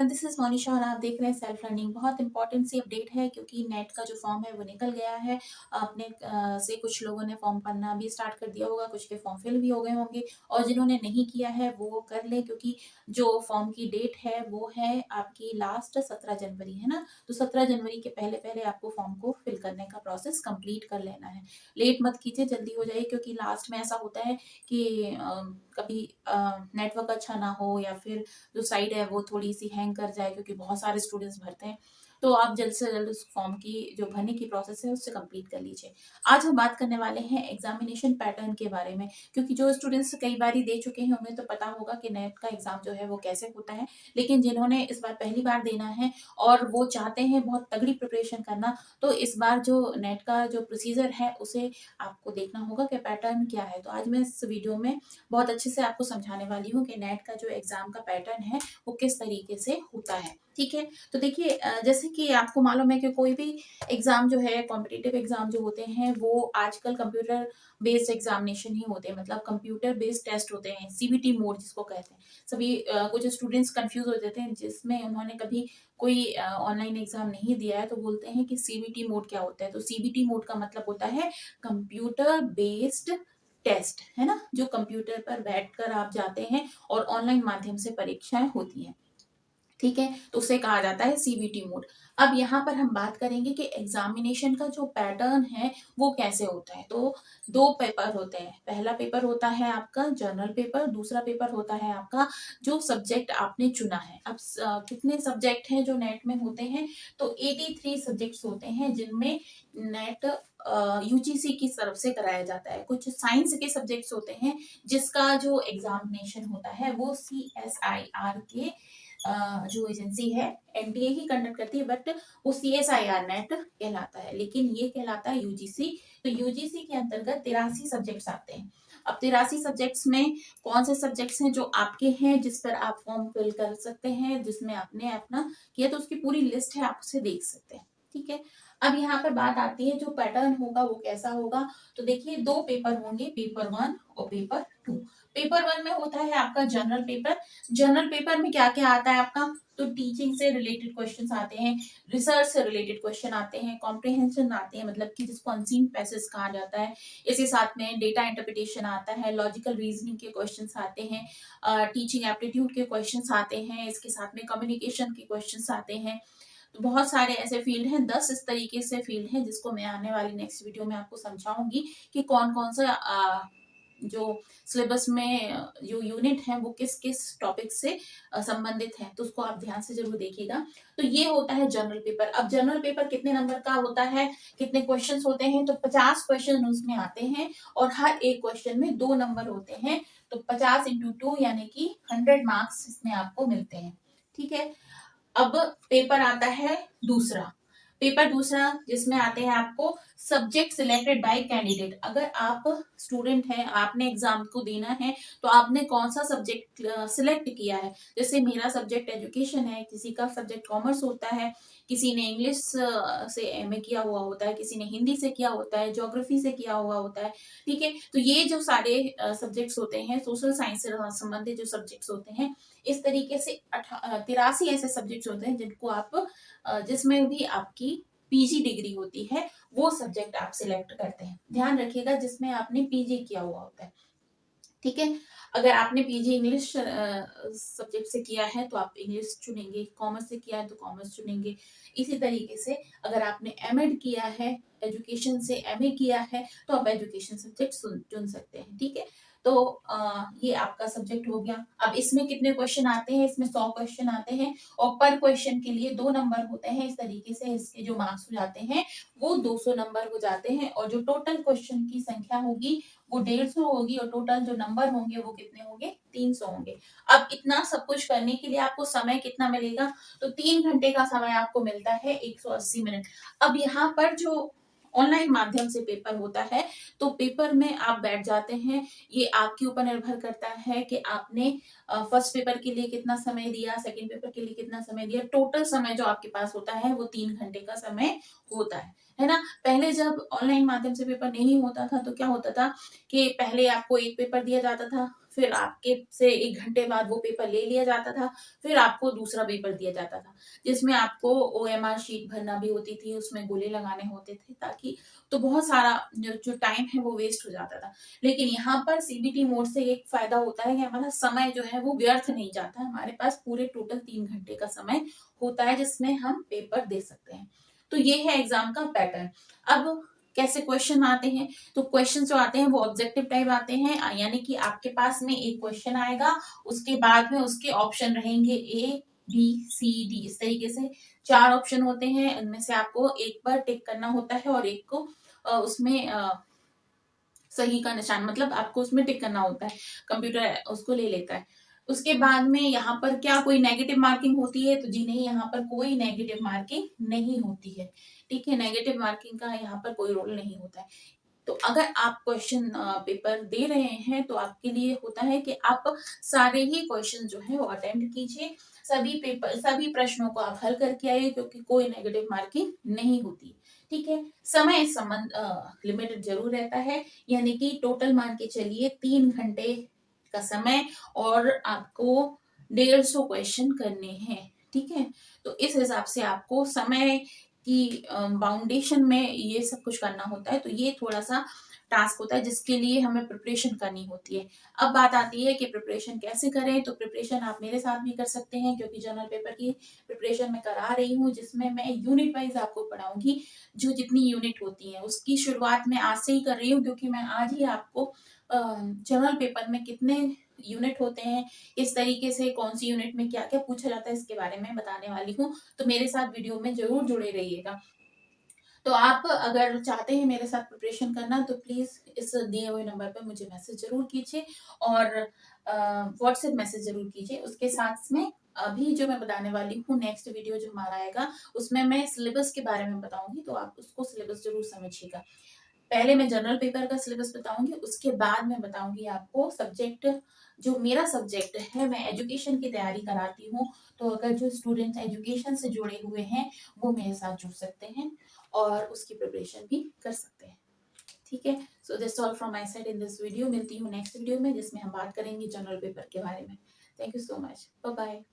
This is Monisha और आप देख रहे हैं सेल्फ लर्निंग। बहुत इंपॉर्टेंट सी अपडेट है क्योंकि नेट का जो फॉर्म है वो निकल गया है। अपने से कुछ लोगों ने फॉर्म भरना भी स्टार्ट कर दिया होगा, कुछ के फॉर्म फिल भी हो गए होंगे और जिन्होंने नहीं किया है वो कर ले, क्योंकि जो फॉर्म की डेट है वो है आपकी लास्ट 17 जनवरी, है ना। तो 17 जनवरी के पहले पहले आपको फॉर्म को फिल करने का प्रोसेस कंप्लीट कर लेना है। लेट मत कीजिए, जल्दी हो जाए, क्योंकि लास्ट में ऐसा होता है कि कभी नेटवर्क अच्छा ना हो या फिर जो साइट है वो थोड़ी सी हैंग कर जाए, क्योंकि बहुत सारे स्टूडेंट्स भरते हैं। तो आप जल्द से जल्द उस फॉर्म की जो भरने की प्रोसेस है उससे कंप्लीट कर लीजिए। आज हम बात करने वाले हैं एग्जामिनेशन पैटर्न के बारे में, क्योंकि जो स्टूडेंट्स कई बार दे चुके हैं उन्हें तो पता होगा कि नेट का एग्जाम जो है वो कैसे होता है। लेकिन जिन्होंने इस बार पहली बार देना है और वो चाहते हैं बहुत तगड़ी प्रिपरेशन करना, तो इस बार जो नेट का जो प्रोसीजर है उसे आपको देखना होगा कि पैटर्न क्या है। तो आज मैं इस वीडियो में बहुत अच्छे से आपको समझाने वाली हूँ कि नेट का जो एग्जाम का पैटर्न है वो किस तरीके से होता है। ठीक है, तो देखिए, जैसे कि आपको मालूम है कि कोई भी एग्जाम जो है, कॉम्पिटिटिव एग्जाम जो होते हैं वो आजकल कंप्यूटर बेस्ड एग्जामिनेशन ही होते हैं, मतलब कंप्यूटर बेस्ड टेस्ट होते हैं, सीबीटी मोड जिसको कहते हैं। सभी कुछ स्टूडेंट्स कंफ्यूज हो जाते हैं जिसमें उन्होंने कभी कोई ऑनलाइन एग्जाम नहीं दिया है, तो बोलते हैं कि सीबीटी मोड क्या होता है। तो सीबीटी मोड का मतलब होता है कंप्यूटर बेस्ड टेस्ट, है ना, जो कंप्यूटर पर बैठकर आप जाते हैं और ऑनलाइन माध्यम से परीक्षाएं होती हैं। ठीक है, तो उसे कहा जाता है सीबीटी मोड। अब यहाँ पर हम बात करेंगे कि एग्जामिनेशन का जो पैटर्न है वो कैसे होता है। तो दो पेपर होते हैं। पहला पेपर होता है आपका जनरल पेपर, दूसरा पेपर होता है आपका जो सब्जेक्ट आपने चुना है। अब कितने सब्जेक्ट हैं जो नेट में होते हैं, तो 83 सब्जेक्ट्स होते हैं जिनमें नेट यूजीसी की तरफ से कराया जाता है। कुछ साइंस के सब्जेक्ट्स होते हैं जिसका जो एग्जामिनेशन होता है वो CSIR के जो एजेंसी है एनटीए ही कंडक्ट करती है, बट वो CSIR नेट कहलाता है, लेकिन ये कहलाता है यूजीसी। तो यूजीसी के अंतर्गत 83 सब्जेक्ट्स आते हैं। अब 83 सब्जेक्ट्स में कौन से सब्जेक्ट्स हैं जो आपके हैं, जिस पर आप फॉर्म फिल कर सकते हैं, जिसमें आपने अपना किया, तो उसकी पूरी लिस्ट है, आप उसे देख सकते हैं। ठीक है, अब यहाँ पर बात आती है जो पैटर्न होगा वो कैसा होगा। तो देखिए, दो पेपर होंगे, पेपर 1 और पेपर 2। पेपर 1 में होता है आपका जनरल पेपर। जनरल पेपर में क्या क्या आता है आपका, तो टीचिंग से रिलेटेड क्वेश्चंस आते हैं, रिसर्च से रिलेटेड क्वेश्चन आते हैं, कॉम्प्रिहेंशन आते हैं, मतलब कि जिसको अनसीन पैसेज कहा जाता है। इसके साथ में डेटा इंटरप्रिटेशन आता है, लॉजिकल रीजनिंग के क्वेश्चंस आते हैं, टीचिंग एप्टीट्यूड के क्वेश्चंस आते हैं, इसके साथ में कम्युनिकेशन के क्वेश्चंस आते हैं। तो बहुत सारे ऐसे फील्ड हैं, 10 इस तरीके से फील्ड हैं जिसको मैं आने वाली नेक्स्ट वीडियो में आपको समझाऊंगी कि कौन कौन सा जो सिलेबस में जो यूनिट है वो किस किस टॉपिक से संबंधित है, तो उसको आप ध्यान से जरूर देखिएगा। तो ये होता है जनरल पेपर। अब जनरल पेपर कितने नंबर का होता है, कितने क्वेश्चंस होते हैं, तो 50 क्वेश्चन उसमें आते हैं और हर एक क्वेश्चन में 2 नंबर होते हैं। तो 50 इंटू 2 यानी कि 100 मार्क्स इसमें आपको मिलते हैं। ठीक है, अब पेपर आता है दूसरा। पेपर दूसरा जिसमें आते हैं आपको सब्जेक्ट सिलेक्टेड बाय कैंडिडेट। अगर आप स्टूडेंट हैं, आपने एग्जाम को देना है, तो आपने कौन सा सब्जेक्ट सिलेक्ट किया है। जैसे मेरा सब्जेक्ट एजुकेशन है, किसी का सब्जेक्ट कॉमर्स होता है, किसी ने इंग्लिश से एमए किया हुआ होता है, किसी ने हिंदी से किया होता है, ज्योग्राफी से किया हुआ होता है। ठीक है, तो ये जो सारे सब्जेक्ट्स होते हैं, सोशल साइंस से संबंधित जो सब्जेक्ट्स होते हैं, इस तरीके से 83 ऐसे सब्जेक्ट्स होते हैं जिनको आप जिसमें भी आपकी पीजी डिग्री होती है वो सब्जेक्ट आप सिलेक्ट करते हैं। ध्यान रखिएगा, जिसमें आपने पीजी किया हुआ होता है। ठीक है, अगर आपने पीजी इंग्लिश सब्जेक्ट से किया है तो आप इंग्लिश चुनेंगे, कॉमर्स से किया है तो कॉमर्स चुनेंगे। इसी तरीके से अगर आपने एमएड किया है, एजुकेशन से एमए किया है, तो आप एजुकेशन सब्जेक्ट चुन सकते हैं। ठीक है, तो ये आपका सब्जेक्ट हो गया। अब इसमें कितने क्वेश्चन आते हैं, इसमें 100 क्वेश्चन आते हैं और पर क्वेश्चन के लिए 2 नंबर होते हैं। इस तरीके से इसके जो मार्क्स हो जाते हैं वो 200 नंबर हो जाते हैं और जो टोटल क्वेश्चन की संख्या होगी वो 150 होगी और टोटल जो नंबर होंगे वो कितने होंगे, 300 होंगे। अब इतना सब कुछ करने के लिए आपको समय कितना मिलेगा, तो 3 घंटे का समय आपको मिलता है, 180 मिनट। अब यहाँ पर जो ऑनलाइन माध्यम से पेपर होता है, तो पेपर में आप बैठ जाते हैं। ये आपके ऊपर निर्भर करता है कि आपने फर्स्ट पेपर के लिए कितना समय दिया, सेकंड पेपर के लिए कितना समय दिया। टोटल समय जो आपके पास होता है वो 3 घंटे का समय होता है ना। पहले जब ऑनलाइन माध्यम से पेपर नहीं होता था तो क्या होता था कि पहले आपको एक पेपर दिया जाता था, फिर आपके से 1 घंटे बाद वो पेपर ले लिया जाता था, फिर आपको दूसरा पेपर दिया जाता था, जिसमें आपको ओएमआर शीट भरना भी होती थी, उसमें गोले लगाने होते थे, ताकि तो बहुत सारा जो टाइम है वो वेस्ट हो जाता था। लेकिन यहाँ पर सीबीटी मोड से एक फायदा होता है कि हमारा समय जो है वो व्यर्थ नहीं जाता, हमारे पास पूरे टोटल 3 घंटे का समय होता है जिसमें हम पेपर दे सकते हैं। तो ये है एग्जाम का पैटर्न। अब कैसे क्वेश्चन आते हैं, तो क्वेश्चन जो आते हैं वो ऑब्जेक्टिव टाइप आते हैं, यानी कि आपके पास में एक क्वेश्चन आएगा, उसके बाद में उसके ऑप्शन रहेंगे ए बी सी डी, इस तरीके से 4 ऑप्शन होते हैं, उनमें से आपको एक पर टिक करना होता है और एक को उसमें सही का निशान, मतलब आपको उसमें टिक करना होता है, कंप्यूटर उसको ले लेता है। उसके बाद में यहाँ पर क्या कोई नेगेटिव मार्किंग होती है, तो जी नहीं, यहाँ पर कोई नेगेटिव मार्किंग नहीं होती है। ठीक है, नेगेटिव मार्किंग का यहाँ पर कोई रोल नहीं होता है। तो अगर आप क्वेश्चन पेपर दे रहे हैं तो आपके लिए होता है कि आप सारे ही क्वेश्चन जो है वो अटेम्प्ट कीजिए, सभी प्रश्नों को आप हल करके आइए, क्योंकि कोई नेगेटिव मार्किंग नहीं होती। ठीक है, समय संबंध लिमिटेड जरूर रहता है, यानी कि टोटल मान के चलिए 3 घंटे का समय और आपको 150 क्वेश्चन करने हैं। ठीक है, तो इस हिसाब से आपको समय की बाउंडेशन में ये सब कुछ करना होता है, तो ये थोड़ा सा टास्क होता है जिसके लिए हमें प्रिपरेशन करनी होती है। अब बात आती है कि प्रिपरेशन कैसे करें, तो प्रिपरेशन आप मेरे साथ भी कर सकते हैं, क्योंकि जनरल पेपर की प्रिपरेशन मैं करा रही हूँ, जिसमें मैं यूनिट वाइज आपको पढ़ाऊंगी। जो जितनी यूनिट होती है उसकी शुरुआत मैं आज से ही कर रही हूँ, क्योंकि मैं आज ही आपको जनरल पेपर में कितने यूनिट होते हैं, इस तरीके से कौन सी यूनिट में क्या क्या पूछा जाता है, इसके बारे में बताने वाली हूँ। तो मेरे साथ वीडियो में जरूर जुड़े रहिएगा। तो आप अगर चाहते हैं मेरे साथ प्रिपरेशन करना, तो प्लीज इस दिए हुए नंबर पर मुझे मैसेज जरूर कीजिए और व्हाट्सएप मैसेज जरूर कीजिए। उसके साथ में अभी जो मैं बताने वाली हूँ, नेक्स्ट वीडियो जो हमारा आएगा उसमें मैं सिलेबस के बारे में बताऊंगी, तो आप उसको सिलेबस जरूर समझिएगा। पहले मैं जनरल पेपर का सिलेबस बताऊंगी, उसके बाद मैं बताऊंगी आपको सब्जेक्ट, जो मेरा सब्जेक्ट है, मैं एजुकेशन की तैयारी कराती हूँ, तो अगर जो स्टूडेंट एजुकेशन से जुड़े हुए हैं वो मेरे साथ जुड़ सकते हैं और उसकी प्रिपरेशन भी कर सकते हैं। ठीक है, so this all from my side in this video. मिलती हूँ नेक्स्ट वीडियो में, जिसमें हम बात करेंगे जनरल पेपर के बारे में। Thank you so much, bye bye.